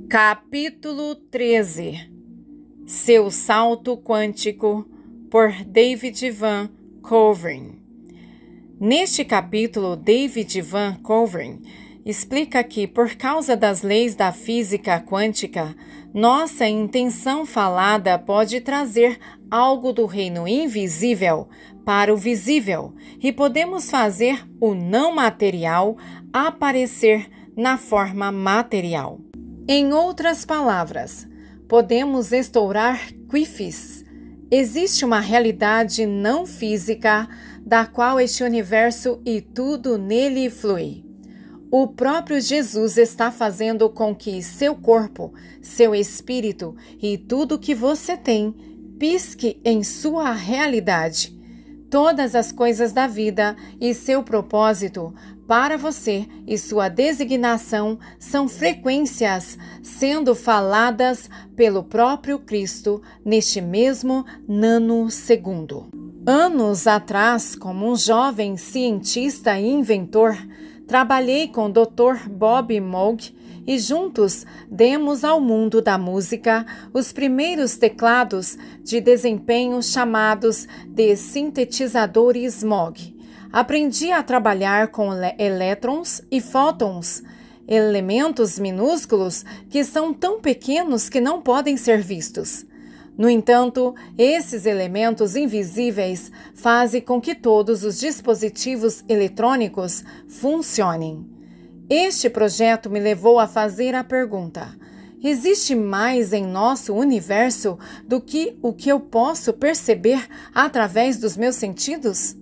Capítulo 13. Seu salto quântico, por David Van Koolverijn. Neste capítulo, David Van Koolverijn explica que, por causa das leis da física quântica, nossa intenção falada pode trazer algo do reino invisível para o visível e podemos fazer o não material aparecer na forma material. Em outras palavras, podemos estourar quiffs. Existe uma realidade não física da qual este universo e tudo nele flui. O próprio Jesus está fazendo com que seu corpo, seu espírito e tudo que você tem pisque em sua realidade. Todas as coisas da vida e seu propósito para você e sua designação são frequências sendo faladas pelo próprio Cristo neste mesmo nanosegundo. Anos atrás, como um jovem cientista e inventor, trabalhei com o Dr. Bob Moog e juntos demos ao mundo da música os primeiros teclados de desempenho chamados de sintetizadores Moog. Aprendi a trabalhar com elétrons e fótons, elementos minúsculos que são tão pequenos que não podem ser vistos. No entanto, esses elementos invisíveis fazem com que todos os dispositivos eletrônicos funcionem. Este projeto me levou a fazer a pergunta: existe mais em nosso universo do que o que eu posso perceber através dos meus sentidos?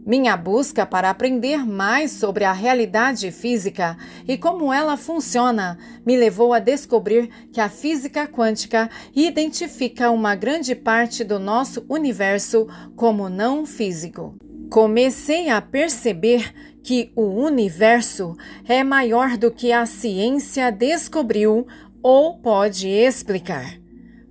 Minha busca para aprender mais sobre a realidade física e como ela funciona me levou a descobrir que a física quântica identifica uma grande parte do nosso universo como não físico. Comecei a perceber que o universo é maior do que a ciência descobriu ou pode explicar.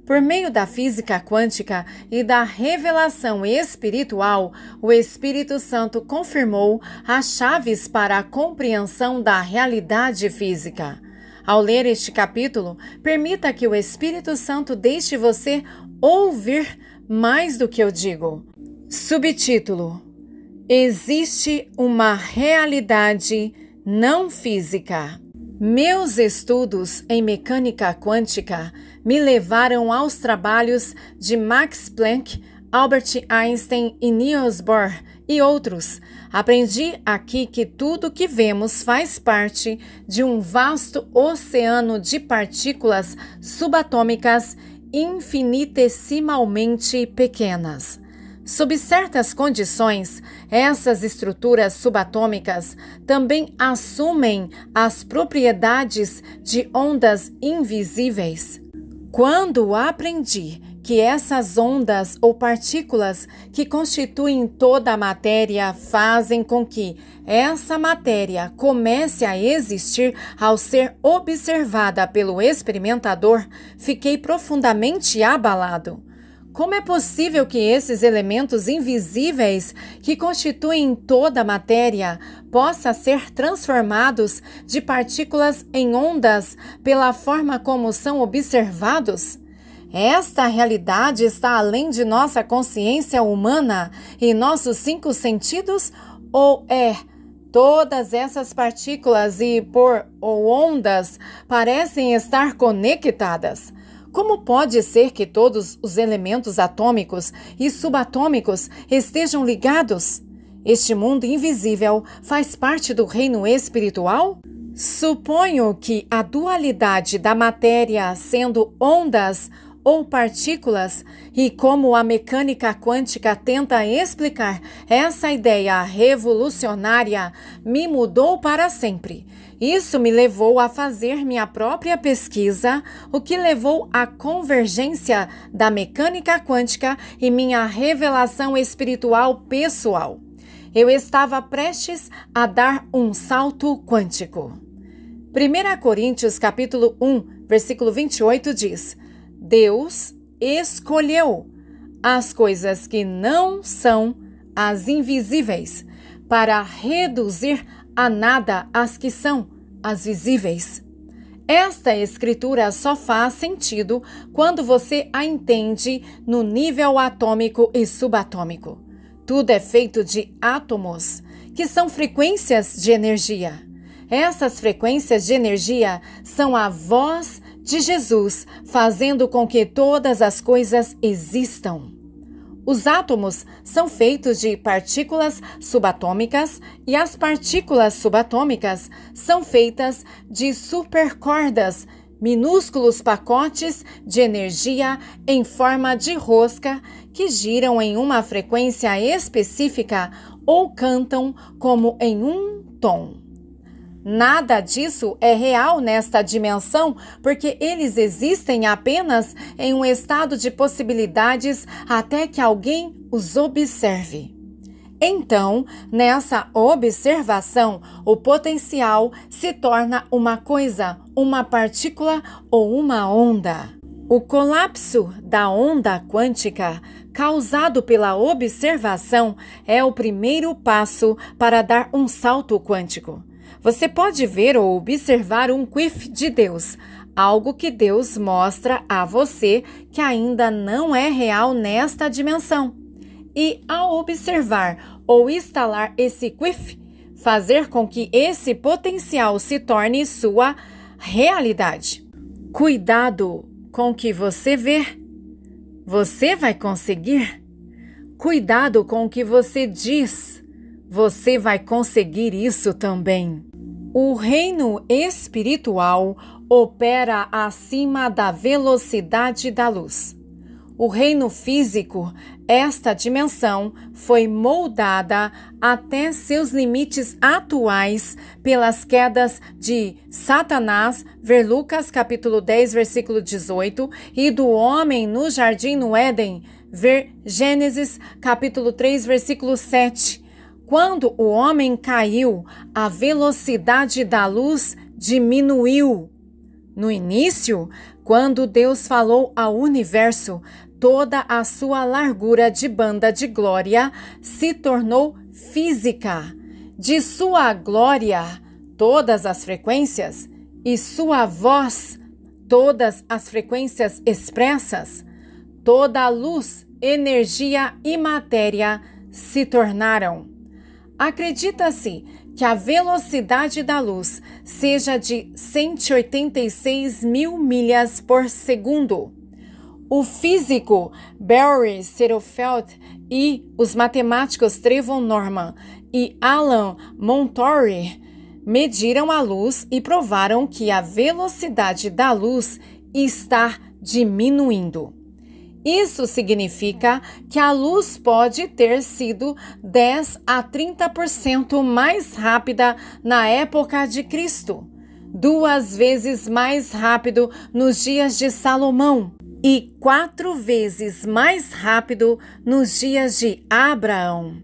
Por meio da física quântica e da revelação espiritual, o Espírito Santo confirmou as chaves para a compreensão da realidade física. Ao ler este capítulo, permita que o Espírito Santo deixe você ouvir mais do que eu digo. Subtítulo: Existe uma realidade não física. Meus estudos em mecânica quântica me levaram aos trabalhos de Max Planck, Albert Einstein e Niels Bohr e outros. Aprendi aqui que tudo que vemos faz parte de um vasto oceano de partículas subatômicas infinitesimalmente pequenas. Sob certas condições, essas estruturas subatômicas também assumem as propriedades de ondas invisíveis. Quando aprendi que essas ondas ou partículas que constituem toda a matéria fazem com que essa matéria comece a existir ao ser observada pelo experimentador, fiquei profundamente abalado. Como é possível que esses elementos invisíveis que constituem toda a matéria possam ser transformados de partículas em ondas pela forma como são observados? Esta realidade está além de nossa consciência humana e nossos 5 sentidos? Ou todas essas partículas ou ondas parecem estar conectadas? Como pode ser que todos os elementos atômicos e subatômicos estejam ligados? Este mundo invisível faz parte do reino espiritual? Suponho que a dualidade da matéria sendo ondas ou partículas, e como a mecânica quântica tenta explicar essa ideia revolucionária, me mudou para sempre. Isso me levou a fazer minha própria pesquisa, o que levou à convergência da mecânica quântica e minha revelação espiritual pessoal. Eu estava prestes a dar um salto quântico. 1 Coríntios capítulo 1, versículo 28 diz: Deus escolheu as coisas que não são as invisíveis, para reduzir a nada as que são as visíveis. Esta escritura só faz sentido quando você a entende no nível atômico e subatômico. Tudo é feito de átomos, que são frequências de energia. Essas frequências de energia são a voz de Jesus, fazendo com que todas as coisas existam. Os átomos são feitos de partículas subatômicas e as partículas subatômicas são feitas de supercordas, minúsculos pacotes de energia em forma de rosca que giram em uma frequência específica ou cantam como em um tom. Nada disso é real nesta dimensão, porque eles existem apenas em um estado de possibilidades até que alguém os observe. Então, nessa observação, o potencial se torna uma coisa, uma partícula ou uma onda. O colapso da onda quântica, causado pela observação, é o primeiro passo para dar um salto quântico. Você pode ver ou observar um quiff de Deus, algo que Deus mostra a você que ainda não é real nesta dimensão. E ao observar ou instalar esse quiff, fazer com que esse potencial se torne sua realidade. Cuidado com o que você vê. Você vai conseguir? Cuidado com o que você diz. Você vai conseguir isso também. O reino espiritual opera acima da velocidade da luz. O reino físico, esta dimensão, foi moldada até seus limites atuais pelas quedas de Satanás, ver Lucas capítulo 10, versículo 18, e do homem no jardim no Éden, ver Gênesis capítulo 3, versículo 7. Quando o homem caiu, a velocidade da luz diminuiu. No início, quando Deus falou ao universo, toda a sua largura de banda de glória se tornou física. De sua glória, todas as frequências, e sua voz, todas as frequências expressas, toda a luz, energia e matéria se tornaram. Acredita-se que a velocidade da luz seja de 186 mil milhas por segundo. O físico Barry Setterfield e os matemáticos Trevor Norman e Alan Montour mediram a luz e provaram que a velocidade da luz está diminuindo. Isso significa que a luz pode ter sido 10 a 30% mais rápida na época de Cristo, 2 vezes mais rápido nos dias de Salomão e 4 vezes mais rápido nos dias de Abraão.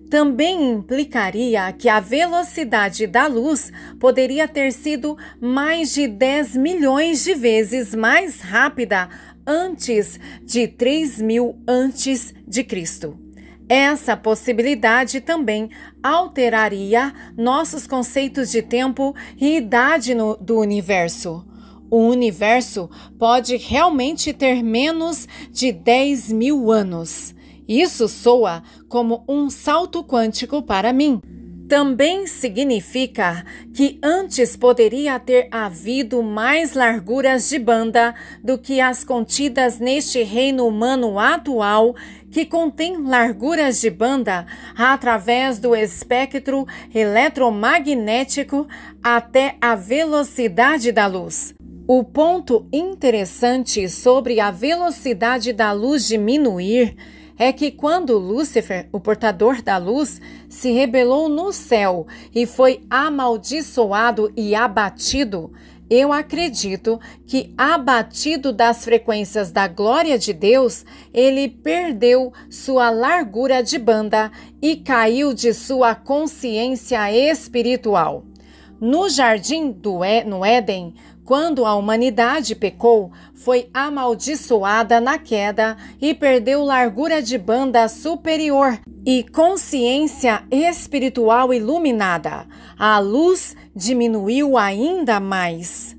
Também implicaria que a velocidade da luz poderia ter sido mais de 10 milhões de vezes mais rápida antes de 3.000 antes de Cristo. Essa possibilidade também alteraria nossos conceitos de tempo e idade do universo. O universo pode realmente ter menos de 10.000 anos. Isso soa como um salto quântico para mim. Também significa que antes poderia ter havido mais larguras de banda do que as contidas neste reino humano atual, que contém larguras de banda através do espectro eletromagnético até a velocidade da luz. O ponto interessante sobre a velocidade da luz diminuir é que quando Lúcifer, o portador da luz, se rebelou no céu e foi amaldiçoado e abatido, eu acredito que, abatido das frequências da glória de Deus, ele perdeu sua largura de banda e caiu de sua consciência espiritual. No jardim no Éden, quando a humanidade pecou, foi amaldiçoada na queda e perdeu largura de banda superior e consciência espiritual iluminada. A luz diminuiu ainda mais.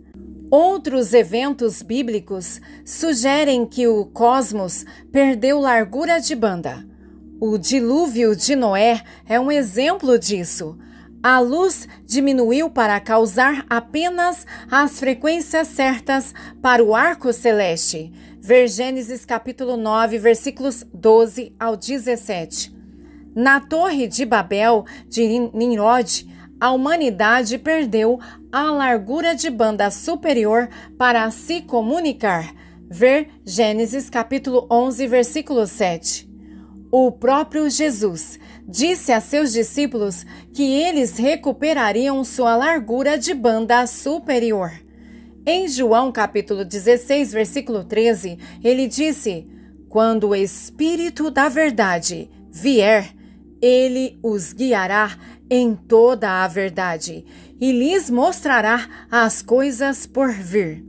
Outros eventos bíblicos sugerem que o cosmos perdeu largura de banda. O dilúvio de Noé é um exemplo disso. A luz diminuiu para causar apenas as frequências certas para o arco celeste. Ver Gênesis capítulo 9, versículos 12 ao 17. Na Torre de Babel de Nimrod, a humanidade perdeu a largura de banda superior para se comunicar. Ver Gênesis capítulo 11, versículo 7. O próprio Jesus disse a seus discípulos que eles recuperariam sua largura de banda superior. Em João capítulo 16, versículo 13, ele disse: "Quando o Espírito da verdade vier, ele os guiará em toda a verdade e lhes mostrará as coisas por vir."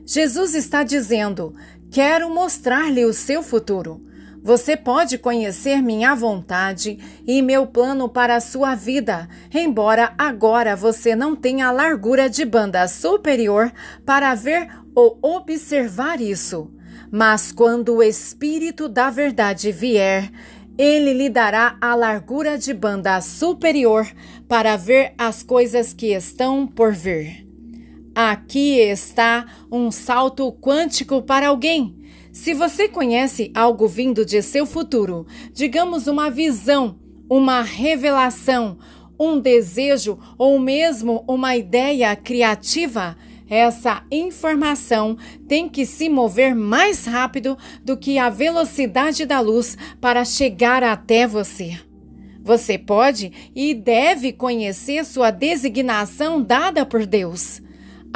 Jesus está dizendo: "Quero mostrar-lhe o seu futuro. Você pode conhecer minha vontade e meu plano para a sua vida, embora agora você não tenha a largura de banda superior para ver ou observar isso. Mas quando o Espírito da verdade vier, ele lhe dará a largura de banda superior para ver as coisas que estão por vir." Aqui está um salto quântico para alguém. Se você conhece algo vindo de seu futuro, digamos uma visão, uma revelação, um desejo ou mesmo uma ideia criativa, essa informação tem que se mover mais rápido do que a velocidade da luz para chegar até você. Você pode e deve conhecer sua designação dada por Deus.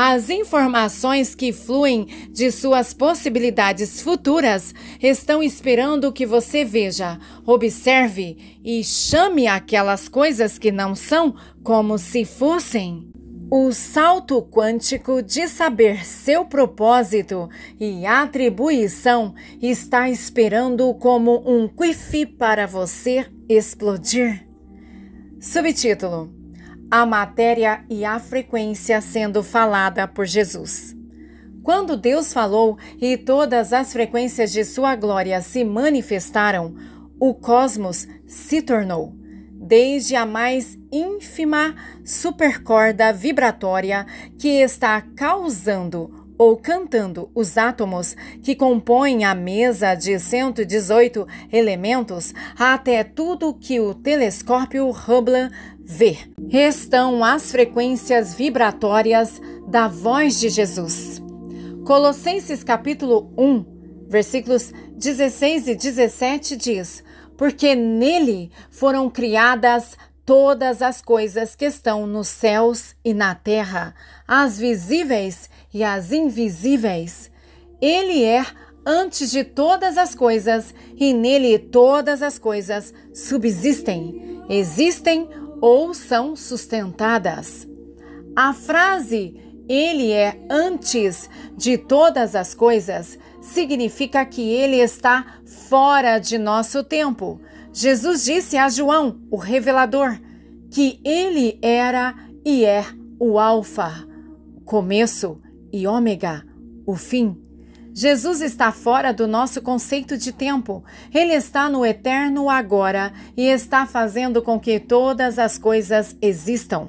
As informações que fluem de suas possibilidades futuras estão esperando que você veja, observe e chame aquelas coisas que não são como se fossem. O salto quântico de saber seu propósito e atribuição está esperando como um quiff para você explodir. Subtítulo: A matéria e a frequência sendo falada por Jesus. Quando Deus falou e todas as frequências de sua glória se manifestaram, o cosmos se tornou, desde a mais ínfima supercorda vibratória que está causando ou cantando os átomos que compõem a mesa de 118 elementos, até tudo que o telescópio Hubble vê. Estão as frequências vibratórias da voz de Jesus. Colossenses capítulo 1, versículos 16 e 17 diz: "Porque nele foram criadas todas as coisas que estão nos céus e na terra, as visíveis e as invisíveis. Ele é antes de todas as coisas, e nele todas as coisas subsistem, existem ou são sustentadas." A frase "ele é antes de todas as coisas" significa que ele está fora de nosso tempo. Jesus disse a João, o revelador, que ele era e é o Alfa, o começo, e Ômega, o fim. Jesus está fora do nosso conceito de tempo. Ele está no eterno agora e está fazendo com que todas as coisas existam.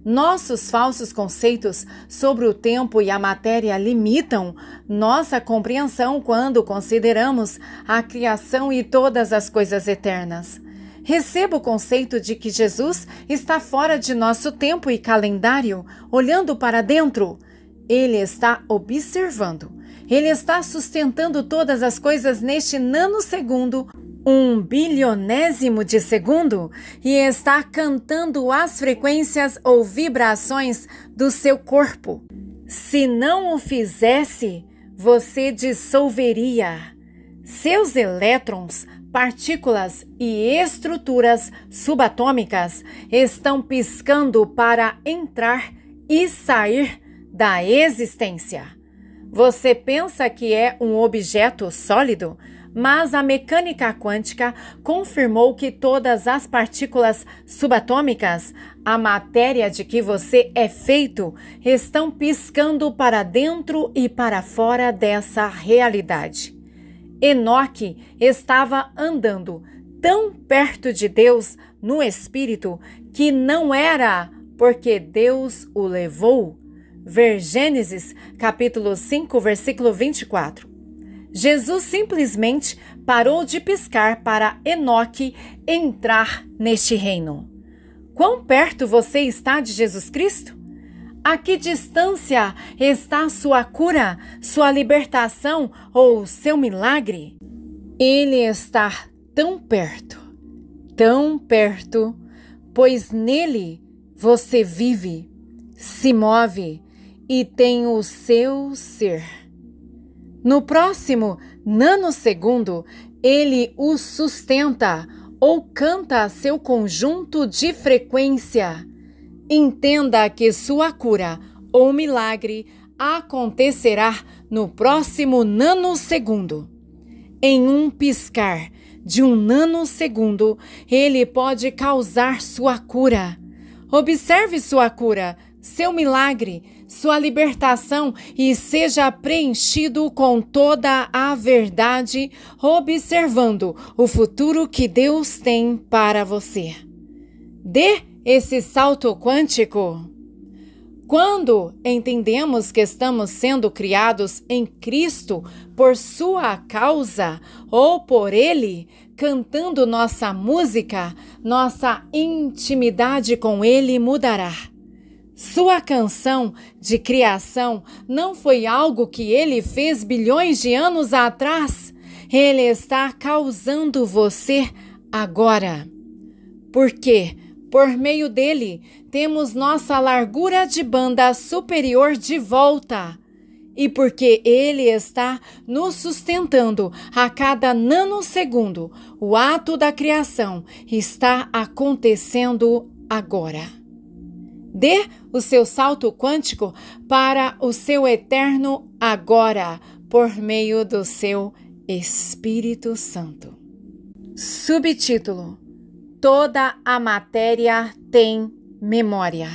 Nossos falsos conceitos sobre o tempo e a matéria limitam nossa compreensão quando consideramos a criação e todas as coisas eternas. Receba o conceito de que Jesus está fora de nosso tempo e calendário, olhando para dentro. Ele está observando. Ele está sustentando todas as coisas neste nanosegundo, 1/1000º de segundo, e está cantando as frequências ou vibrações do seu corpo. Se não o fizesse, você dissolveria. Seus elétrons, partículas e estruturas subatômicas estão piscando para entrar e sair da existência. Você pensa que é um objeto sólido, mas a mecânica quântica confirmou que todas as partículas subatômicas, a matéria de que você é feito, estão piscando para dentro e para fora dessa realidade. Enoque estava andando tão perto de Deus no espírito que não era porque Deus o levou. Ver Gênesis, capítulo 5, versículo 24. Jesus simplesmente parou de piscar para Enoque entrar neste reino. Quão perto você está de Jesus Cristo? A que distância está sua cura, sua libertação ou seu milagre? Ele está tão perto, pois nele você vive, se move e tem o seu ser. No próximo nanosegundo, ele o sustenta ou canta seu conjunto de frequência. Entenda que sua cura ou milagre acontecerá no próximo nanosegundo. Em um piscar de um nanosegundo, ele pode causar sua cura. Observe sua cura, seu milagre, sua libertação e seja preenchido com toda a verdade, observando o futuro que Deus tem para você. Dê esse salto quântico. Quando entendemos que estamos sendo criados em Cristo por sua causa ou por Ele, cantando nossa música, nossa intimidade com Ele mudará. Sua canção de criação não foi algo que Ele fez bilhões de anos atrás. Ele está causando você agora. Porque, por meio dele, temos nossa largura de banda superior de volta. E porque ele está nos sustentando a cada nanosegundo, o ato da criação está acontecendo agora. Dê o seu salto quântico para o seu eterno agora, por meio do seu Espírito Santo. Subtítulo: Toda a matéria tem memória.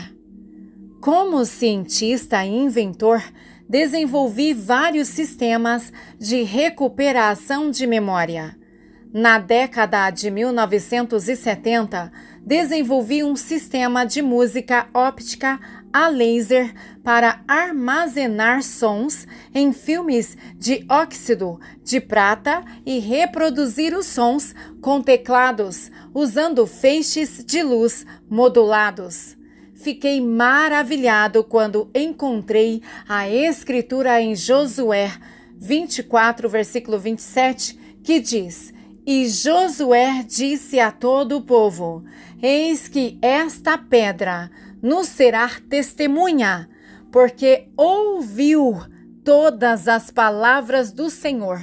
Como cientista e inventor, desenvolvi vários sistemas de recuperação de memória. Na década de 1970, desenvolvi um sistema de música óptica a laser para armazenar sons em filmes de óxido de prata e reproduzir os sons com teclados, usando feixes de luz modulados. Fiquei maravilhado quando encontrei a escritura em Josué 24, versículo 27, que diz: E Josué disse a todo o povo: Eis que esta pedra nos será testemunha, porque ouviu todas as palavras do Senhor,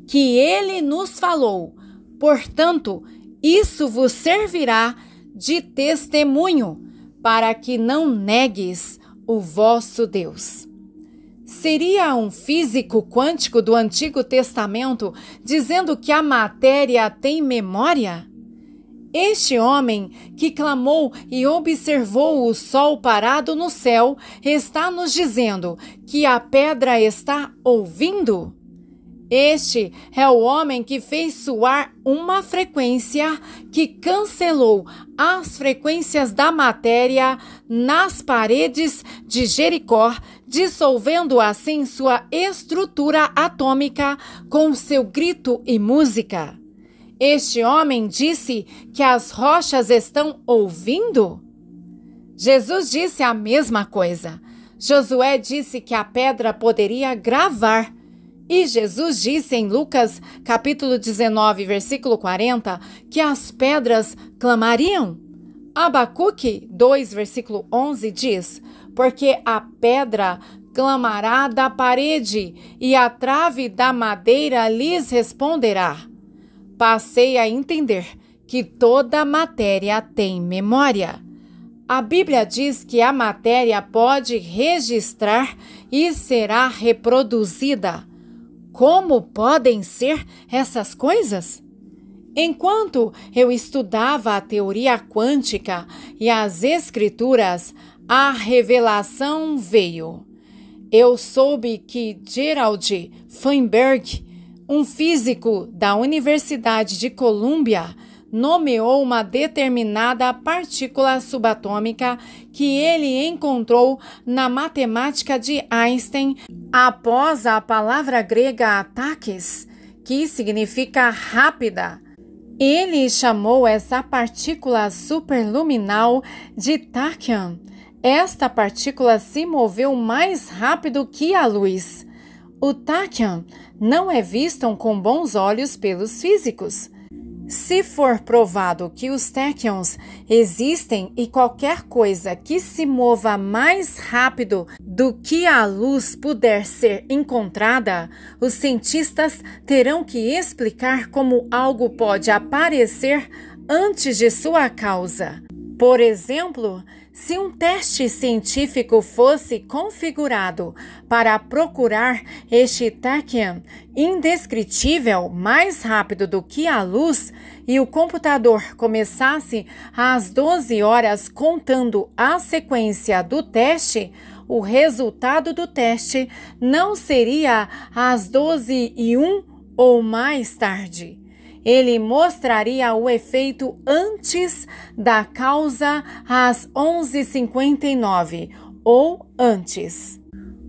que ele nos falou. Portanto, isso vos servirá de testemunho, para que não negues o vosso Deus. Seria um físico quântico do Antigo Testamento dizendo que a matéria tem memória? Este homem que clamou e observou o sol parado no céu está nos dizendo que a pedra está ouvindo? Este é o homem que fez soar uma frequência que cancelou as frequências da matéria nas paredes de Jericó, dissolvendo assim sua estrutura atômica com seu grito e música. Este homem disse que as rochas estão ouvindo? Jesus disse a mesma coisa. Josué disse que a pedra poderia gravar. E Jesus disse em Lucas, capítulo 19, versículo 40, que as pedras clamariam. Abacuque 2, versículo 11 diz: Porque a pedra clamará da parede, e a trave da madeira lhes responderá. Passei a entender que toda matéria tem memória. A Bíblia diz que a matéria pode registrar e será reproduzida. Como podem ser essas coisas? Enquanto eu estudava a teoria quântica e as escrituras, a revelação veio. Eu soube que Gerald Feinberg, um físico da Universidade de Colômbia, nomeou uma determinada partícula subatômica que ele encontrou na matemática de Einstein após a palavra grega ataques, que significa rápida. Ele chamou essa partícula superluminal de tachyon. Esta partícula se moveu mais rápido que a luz. O tachyon não é visto com bons olhos pelos físicos. Se for provado que os tachyons existem e qualquer coisa que se mova mais rápido do que a luz puder ser encontrada, os cientistas terão que explicar como algo pode aparecer antes de sua causa. Por exemplo, se um teste científico fosse configurado para procurar este tachyon indescritível mais rápido do que a luz e o computador começasse às 12 horas contando a sequência do teste, o resultado do teste não seria às 12h01 ou mais tarde. Ele mostraria o efeito antes da causa às 11h59 ou antes.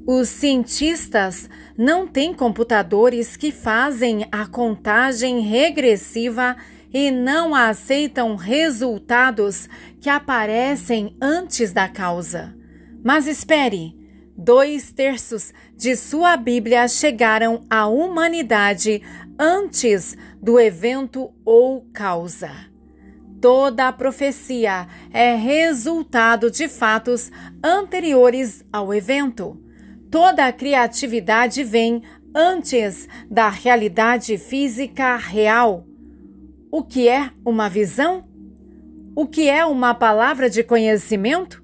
Os cientistas não têm computadores que fazem a contagem regressiva e não aceitam resultados que aparecem antes da causa. Mas espere! 2/3 de sua Bíblia chegaram à humanidade antes do evento ou causa. Toda a profecia é resultado de fatos anteriores ao evento. Toda a criatividade vem antes da realidade física real. O que é uma visão? O que é uma palavra de conhecimento?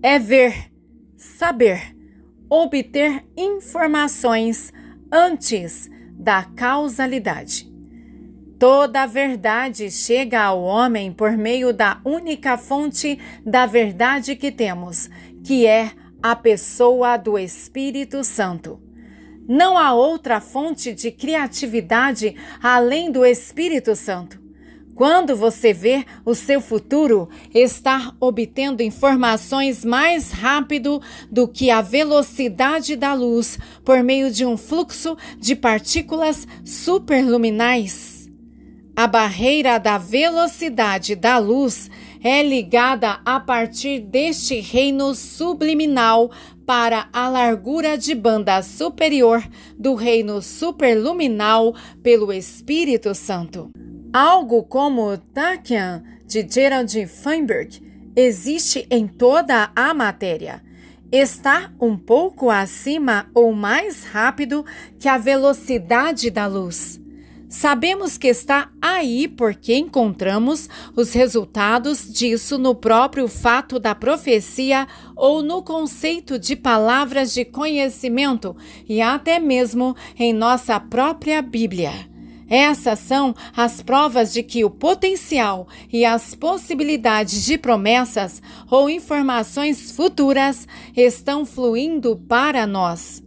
É ver, saber, obter informações antes da causalidade. Toda a verdade chega ao homem por meio da única fonte da verdade que temos, que é a pessoa do Espírito Santo. Não há outra fonte de criatividade além do Espírito Santo. Quando você vê o seu futuro, está obtendo informações mais rápido do que a velocidade da luz por meio de um fluxo de partículas superluminais. A barreira da velocidade da luz é ligada a partir deste reino subliminal para a largura de banda superior do reino superluminal pelo Espírito Santo. Algo como o tachyon de Gerald Feinberg existe em toda a matéria. Está um pouco acima ou mais rápido que a velocidade da luz. Sabemos que está aí porque encontramos os resultados disso no próprio fato da profecia ou no conceito de palavras de conhecimento e até mesmo em nossa própria Bíblia. Essas são as provas de que o potencial e as possibilidades de promessas ou informações futuras estão fluindo para nós.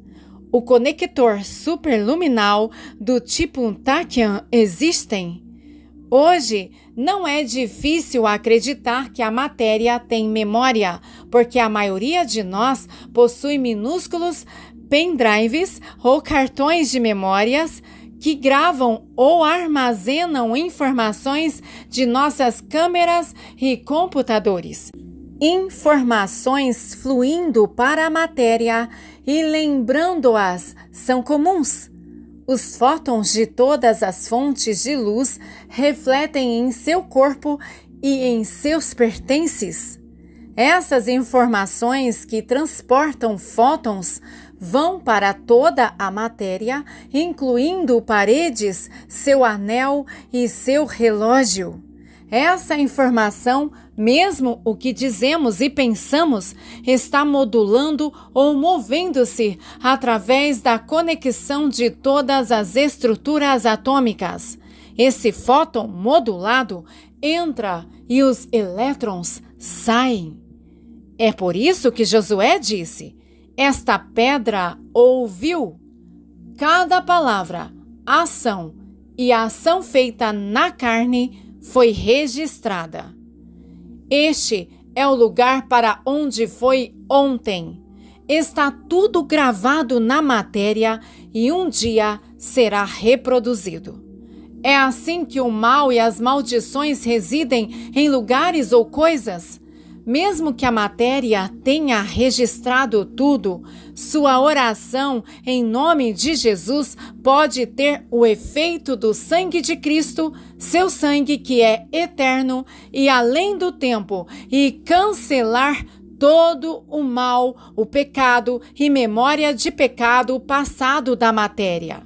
O conector superluminal do tipo tachyon existem. Hoje, não é difícil acreditar que a matéria tem memória, porque a maioria de nós possui minúsculos pendrives ou cartões de memórias que gravam ou armazenam informações de nossas câmeras e computadores. Informações fluindo para a matéria e lembrando-as são comuns. Os fótons de todas as fontes de luz refletem em seu corpo e em seus pertences. Essas informações que transportam fótons vão para toda a matéria, incluindo paredes, seu anel e seu relógio. Essa informação, mesmo o que dizemos e pensamos, está modulando ou movendo-se através da conexão de todas as estruturas atômicas. Esse fóton modulado entra e os elétrons saem. É por isso que Josué disse: esta pedra ouviu. Cada palavra, ação e ação feita na carne foi registrada. Este é o lugar para onde foi ontem. Está tudo gravado na matéria e um dia será reproduzido. É assim que o mal e as maldições residem em lugares ou coisas. Mesmo que a matéria tenha registrado tudo, sua oração em nome de Jesus pode ter o efeito do sangue de Cristo, seu sangue que é eterno e além do tempo, e cancelar todo o mal, o pecado e memória de pecado passado da matéria.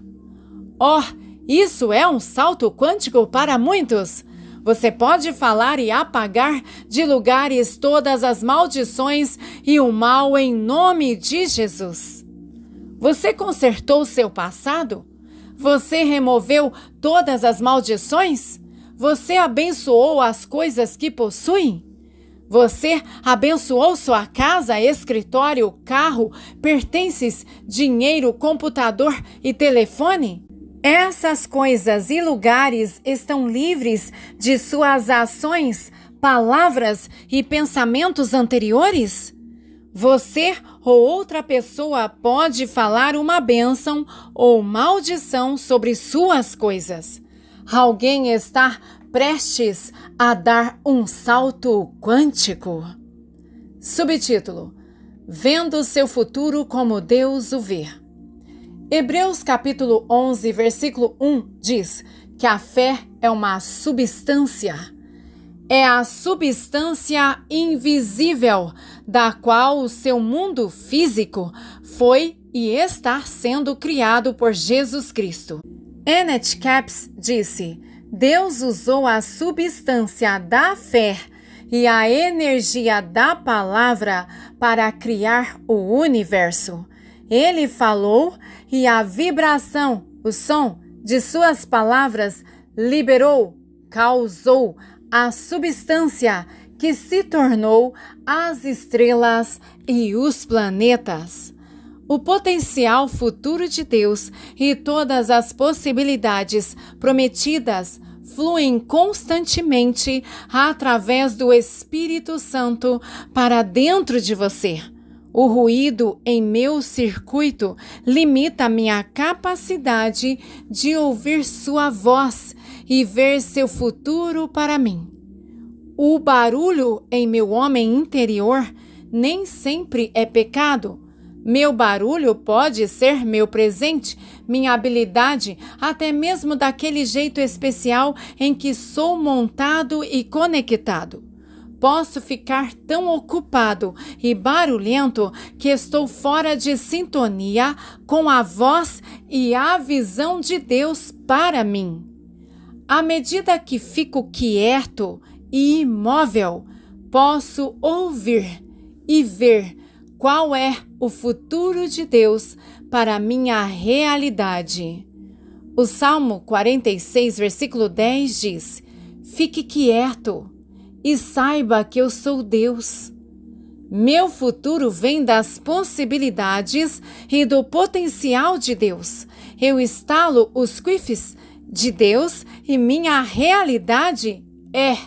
Isso é um salto quântico para muitos. Você pode falar e apagar de lugares todas as maldições e o mal em nome de Jesus. Você consertou seu passado? Você removeu todas as maldições? Você abençoou as coisas que possuem? Você abençoou sua casa, escritório, carro, pertences, dinheiro, computador e telefone? Essas coisas e lugares estão livres de suas ações, palavras e pensamentos anteriores? Você ou outra pessoa pode falar uma bênção ou maldição sobre suas coisas. Alguém está prestes a dar um salto quântico. Subtítulo: Vendo seu futuro como Deus o vê. Hebreus capítulo 11, versículo 1 diz que a fé é uma substância. É a substância invisível da qual o seu mundo físico foi e está sendo criado por Jesus Cristo. Ennett Capps disse: Deus usou a substância da fé e a energia da palavra para criar o universo. Ele falou e a vibração, o som de suas palavras liberou, causou a substância que se tornou as estrelas e os planetas. O potencial futuro de Deus e todas as possibilidades prometidas fluem constantemente através do Espírito Santo para dentro de você. O ruído em meu circuito limita minha capacidade de ouvir sua voz e ver seu futuro para mim. O barulho em meu homem interior nem sempre é pecado. Meu barulho pode ser meu presente, minha habilidade, até mesmo daquele jeito especial em que sou montado e conectado. Posso ficar tão ocupado e barulhento que estou fora de sintonia com a voz e a visão de Deus para mim. À medida que fico quieto e imóvel, posso ouvir e ver qual é o futuro de Deus para minha realidade. O Salmo 46, versículo 10 diz: Fique quieto e saiba que eu sou Deus. Meu futuro vem das possibilidades e do potencial de Deus. Eu instalo os quiffs de Deus e minha realidade é.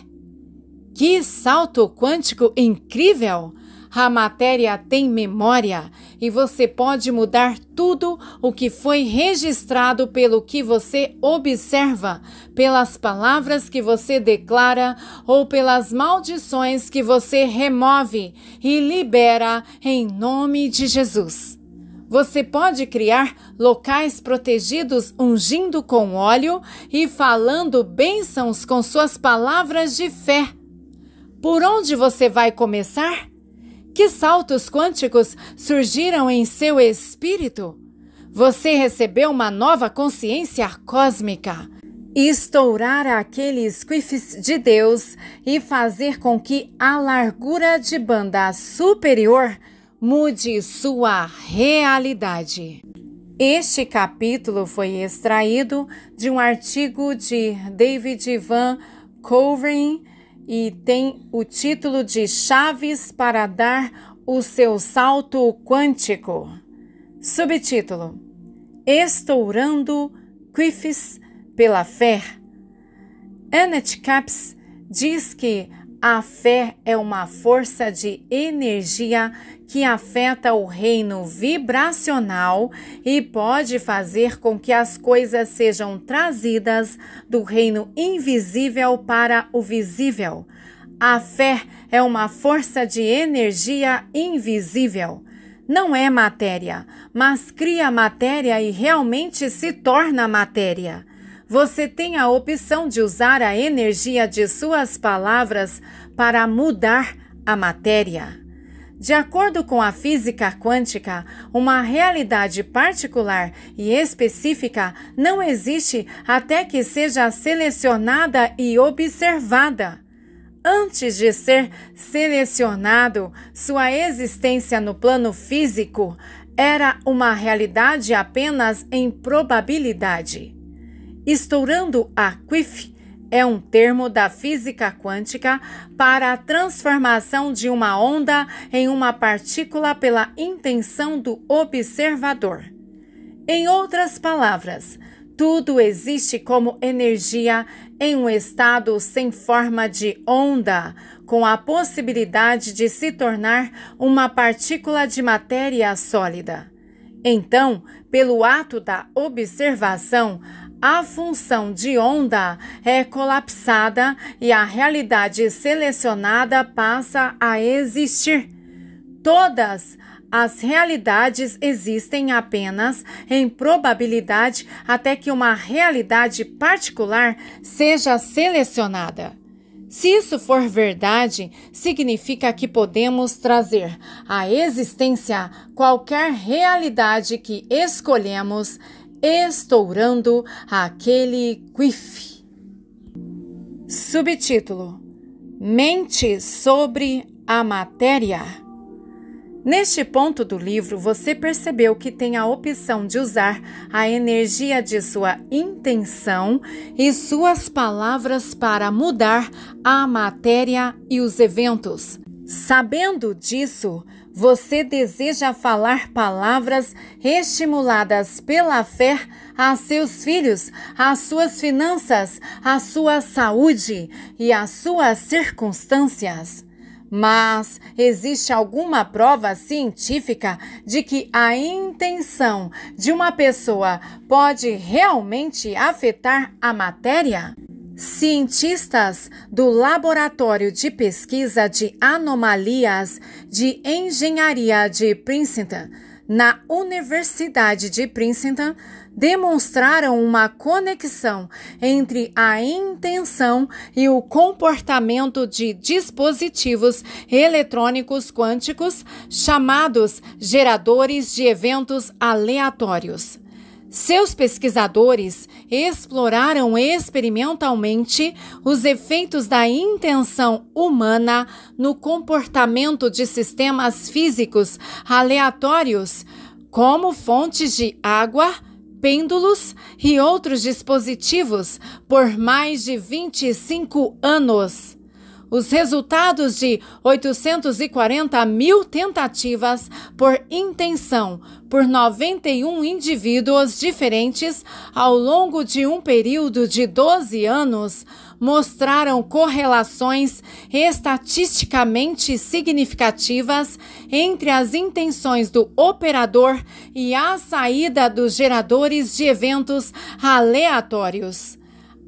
Que salto quântico incrível! A matéria tem memória e você pode mudar tudo o que foi registrado pelo que você observa, pelas palavras que você declara ou pelas maldições que você remove e libera em nome de Jesus. Você pode criar locais protegidos ungindo com óleo e falando bênçãos com suas palavras de fé. Por onde você vai começar? Que saltos quânticos surgiram em seu espírito? Você recebeu uma nova consciência cósmica. estourar aqueles quiffs de Deus e fazer com que a largura de banda superior mude sua realidade. Este capítulo foi extraído de um artigo de David Van Covering e tem o título de Chaves para dar o seu salto quântico. Subtítulo: Estourando quiffs pela fé. Annette Capps diz que a fé é uma força de energia que afeta o reino vibracional e pode fazer com que as coisas sejam trazidas do reino invisível para o visível. A fé é uma força de energia invisível. Não é matéria, mas cria matéria e realmente se torna matéria. Você tem a opção de usar a energia de suas palavras para mudar a matéria. De acordo com a física quântica, uma realidade particular e específica não existe até que seja selecionada e observada. Antes de ser selecionado, sua existência no plano físico era uma realidade apenas em probabilidade. Estourando a quiff é um termo da física quântica para a transformação de uma onda em uma partícula pela intenção do observador. Em outras palavras, tudo existe como energia em um estado sem forma de onda, com a possibilidade de se tornar uma partícula de matéria sólida. Então, pelo ato da observação, a função de onda é colapsada e a realidade selecionada passa a existir. Todas as realidades existem apenas em probabilidade até que uma realidade particular seja selecionada. Se isso for verdade, significa que podemos trazer à existência qualquer realidade que escolhemos, estourando aquele quiff. Subtítulo: Mente sobre a matéria. Neste ponto do livro, você percebeu que tem a opção de usar a energia de sua intenção e suas palavras para mudar a matéria e os eventos. Sabendo disso, você deseja falar palavras estimuladas pela fé a seus filhos, às suas finanças, à sua saúde e às suas circunstâncias. Mas existe alguma prova científica de que a intenção de uma pessoa pode realmente afetar a matéria? Cientistas do Laboratório de Pesquisa de Anomalias de Engenharia de Princeton, na Universidade de Princeton, demonstraram uma conexão entre a intenção e o comportamento de dispositivos eletrônicos quânticos chamados geradores de eventos aleatórios. Seus pesquisadores exploraram experimentalmente os efeitos da intenção humana no comportamento de sistemas físicos aleatórios, como fontes de água, pêndulos e outros dispositivos, por mais de 25 anos. Os resultados de 840 mil tentativas por intenção por 91 indivíduos diferentes ao longo de um período de 12 anos mostraram correlações estatisticamente significativas entre as intenções do operador e a saída dos geradores de eventos aleatórios.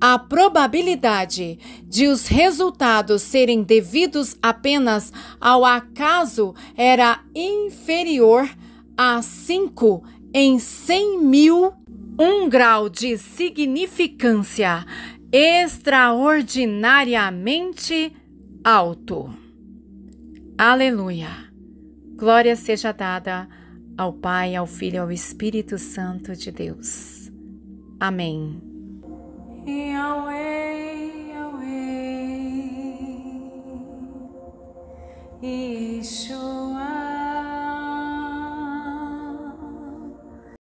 A probabilidade de os resultados serem devidos apenas ao acaso era inferior a 5 em 100 mil, um grau de significância extraordinariamente alto. Aleluia! Glória seja dada ao Pai, ao Filho e ao Espírito Santo de Deus. Amém.